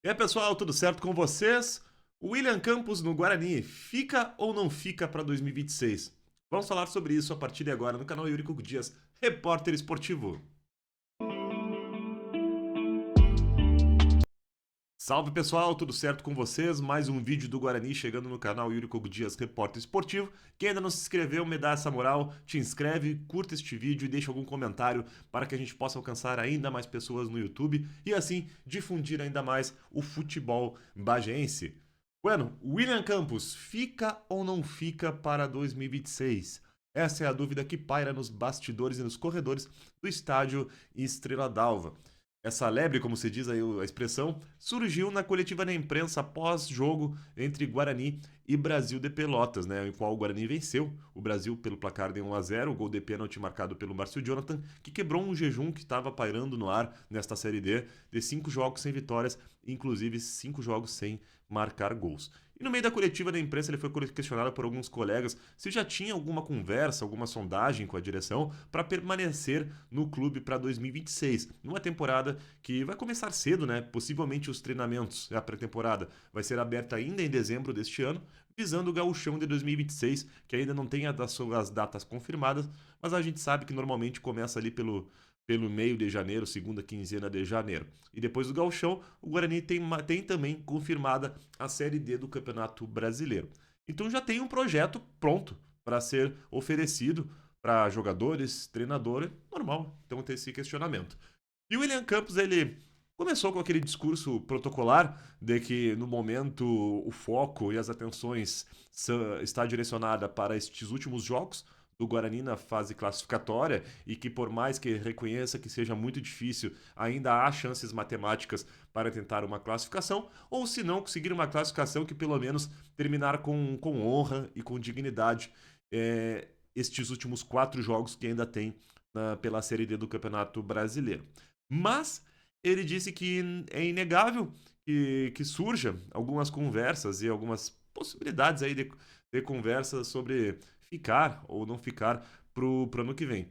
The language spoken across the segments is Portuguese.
E aí, pessoal, tudo certo com vocês? O William Campos no Guarani fica ou não fica para 2026? Vamos falar sobre isso a partir de agora no canal Eurico Dias, repórter esportivo. Salve pessoal, tudo certo com vocês? Mais um vídeo do Guarani chegando no canal Eurico Dias, repórter esportivo. Quem ainda não se inscreveu, me dá essa moral, te inscreve, curta este vídeo e deixa algum comentário para que a gente possa alcançar ainda mais pessoas no YouTube e assim difundir ainda mais o futebol bagense. Bueno, William Campos fica ou não fica para 2026? Essa é a dúvida que paira nos bastidores e nos corredores do estádio Estrela d'Alva. Essa lebre, como se diz aí a expressão, surgiu na coletiva da imprensa pós-jogo entre Guarani e Brasil de Pelotas, né, em qual o Guarani venceu o Brasil pelo placar de 1-0, o gol de pênalti marcado pelo Márcio Jonathan, que quebrou um jejum que estava pairando no ar nesta Série D de 5 jogos sem vitórias, inclusive 5 jogos sem marcar gols. E no meio da coletiva da imprensa ele foi questionado por alguns colegas se já tinha alguma conversa, alguma sondagem com a direção para permanecer no clube para 2026, numa temporada que vai começar cedo, né? Possivelmente os treinamentos, a pré-temporada vai ser aberta ainda em dezembro deste ano, visando o Gauchão de 2026, que ainda não tem as datas confirmadas, mas a gente sabe que normalmente começa ali pelo meio de janeiro, segunda quinzena de janeiro. E depois do Gauchão, o Guarani tem também confirmada a Série D do Campeonato Brasileiro. Então já tem um projeto pronto para ser oferecido para jogadores, treinador, normal, então ter esse questionamento. E o William Campos, ele começou com aquele discurso protocolar de que no momento o foco e as atenções está direcionada para estes últimos jogos do Guarani na fase classificatória e que por mais que reconheça que seja muito difícil, ainda há chances matemáticas para tentar uma classificação, ou se não conseguir uma classificação que pelo menos terminar com honra e com dignidade estes últimos 4 jogos que ainda tem pela Série D do Campeonato Brasileiro. Mas ele disse que é inegável que surja algumas conversas e algumas possibilidades aí de conversas sobre ficar ou não ficar pro ano que vem.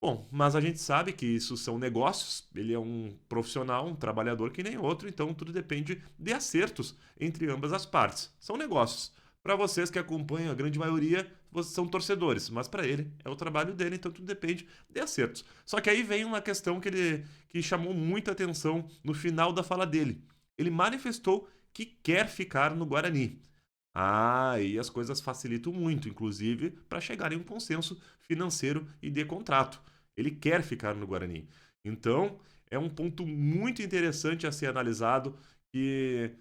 Bom, mas a gente sabe que isso são negócios, ele é um profissional, um trabalhador que nem outro, então tudo depende de acertos entre ambas as partes. São negócios. Para vocês que acompanham, a grande maioria vocês são torcedores, mas para ele é o trabalho dele, então tudo depende de acertos. Só que aí vem uma questão que chamou muita atenção no final da fala dele. Ele manifestou que quer ficar no Guarani. Ah, e as coisas facilitam muito, inclusive, para chegar em um consenso financeiro e de contrato. Ele quer ficar no Guarani. Então, é um ponto muito interessante a ser analisado que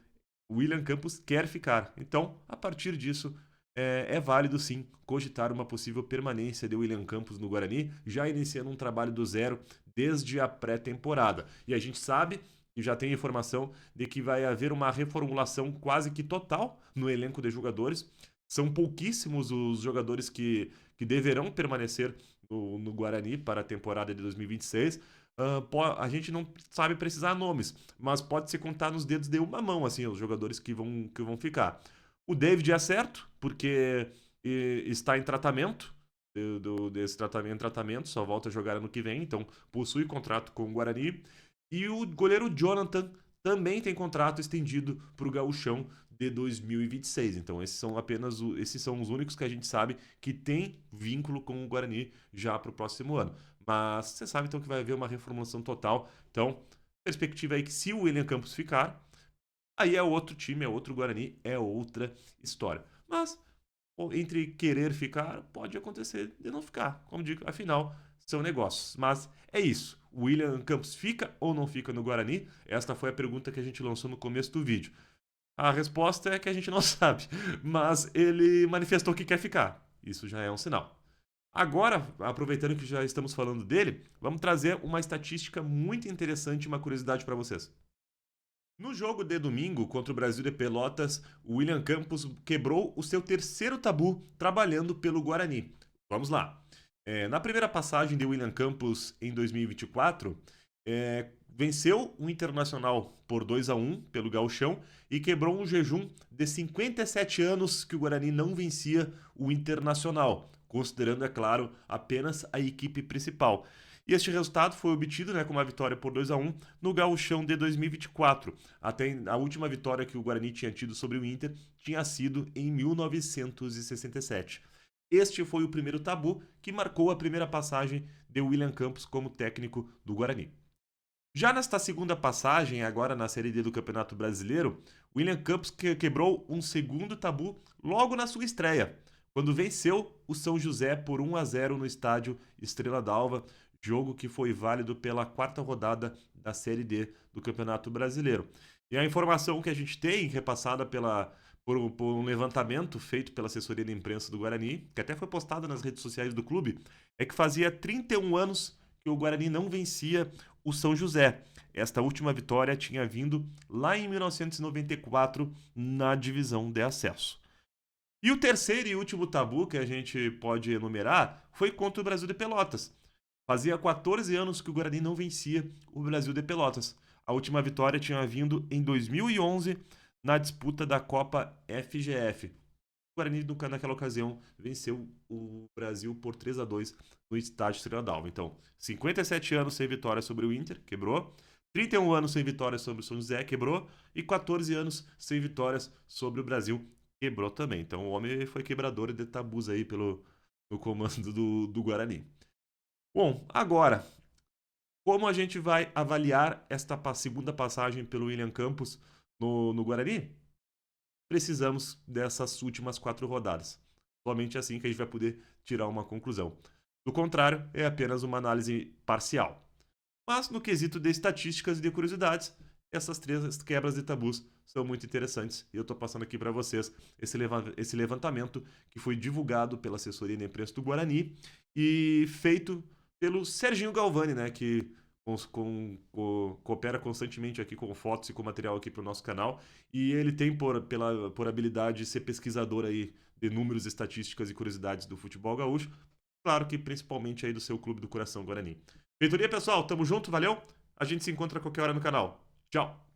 o William Campos quer ficar. Então, a partir disso, é válido sim cogitar uma possível permanência de William Campos no Guarani, já iniciando um trabalho do zero desde a pré-temporada. E a gente sabe e já tem informação de que vai haver uma reformulação quase que total no elenco de jogadores. São pouquíssimos os jogadores que deverão permanecer no Guarani para a temporada de 2026. A gente não sabe precisar nomes, mas pode se contar nos dedos de uma mão assim os jogadores que vão ficar. O David é certo, porque está em tratamento, desse tratamento, só volta a jogar ano que vem, então possui contrato com o Guarani. E o goleiro Jonathan também tem contrato estendido para o Gauchão de 2026. Então esses são os únicos que a gente sabe que tem vínculo com o Guarani já para o próximo ano. Mas você sabe então que vai haver uma reformulação total. Então, perspectiva aí que se o William Campos ficar, aí é outro time, é outro Guarani, é outra história. Mas entre querer ficar, pode acontecer de não ficar. Como digo, afinal, são negócios. Mas é isso. O William Campos fica ou não fica no Guarani? Esta foi a pergunta que a gente lançou no começo do vídeo. A resposta é que a gente não sabe, mas ele manifestou que quer ficar. Isso já é um sinal. Agora, aproveitando que já estamos falando dele, vamos trazer uma estatística muito interessante e uma curiosidade para vocês. No jogo de domingo contra o Brasil de Pelotas, o William Campos quebrou o seu terceiro tabu trabalhando pelo Guarani. Vamos lá. Na primeira passagem de William Campos em 2024, venceu o Internacional por 2-1 pelo Gauchão e quebrou um jejum de 57 anos que o Guarani não vencia o Internacional, considerando, é claro, apenas a equipe principal. E este resultado foi obtido, né, com uma vitória por 2-1 no Gauchão de 2024. Até a última vitória que o Guarani tinha tido sobre o Inter tinha sido em 1967. Este foi o primeiro tabu que marcou a primeira passagem de William Campos como técnico do Guarani. Já nesta segunda passagem, agora na Série D do Campeonato Brasileiro, William Campos quebrou um segundo tabu logo na sua estreia, quando venceu o São José por 1-0 no estádio Estrela d'Alva, jogo que foi válido pela quarta rodada da Série D do Campeonato Brasileiro. E a informação que a gente tem, repassada por um levantamento feito pela assessoria de imprensa do Guarani, que até foi postado nas redes sociais do clube, é que fazia 31 anos que o Guarani não vencia o São José. Esta última vitória tinha vindo lá em 1994 na divisão de acesso. E o terceiro e último tabu que a gente pode enumerar foi contra o Brasil de Pelotas. Fazia 14 anos que o Guarani não vencia o Brasil de Pelotas. A última vitória tinha vindo em 2011 na disputa da Copa FGF. O Guarani, naquela ocasião, venceu o Brasil por 3-2 no estádio Estrela d'Alva. Então, 57 anos sem vitória sobre o Inter, quebrou. 31 anos sem vitória sobre o São José, quebrou. E 14 anos sem vitórias sobre o Brasil, quebrou também. Então, o homem foi quebrador de tabus aí no comando do Guarani. Bom, agora, como a gente vai avaliar esta segunda passagem pelo William Campos no Guarani? Precisamos dessas últimas 4 rodadas. Somente assim que a gente vai poder tirar uma conclusão. Do contrário, é apenas uma análise parcial. Mas no quesito de estatísticas e de curiosidades, essas 3 quebras de tabus são muito interessantes. E eu estou passando aqui para vocês esse levantamento que foi divulgado pela assessoria da imprensa do Guarani e feito pelo Serginho Galvani, né, que coopera constantemente aqui com fotos e com material aqui para o nosso canal. E ele tem por habilidade de ser pesquisador aí de números, estatísticas e curiosidades do futebol gaúcho. Claro que principalmente aí do seu clube do coração Guarani. Feitoria, pessoal, tamo junto, valeu? A gente se encontra a qualquer hora no canal. Tchau!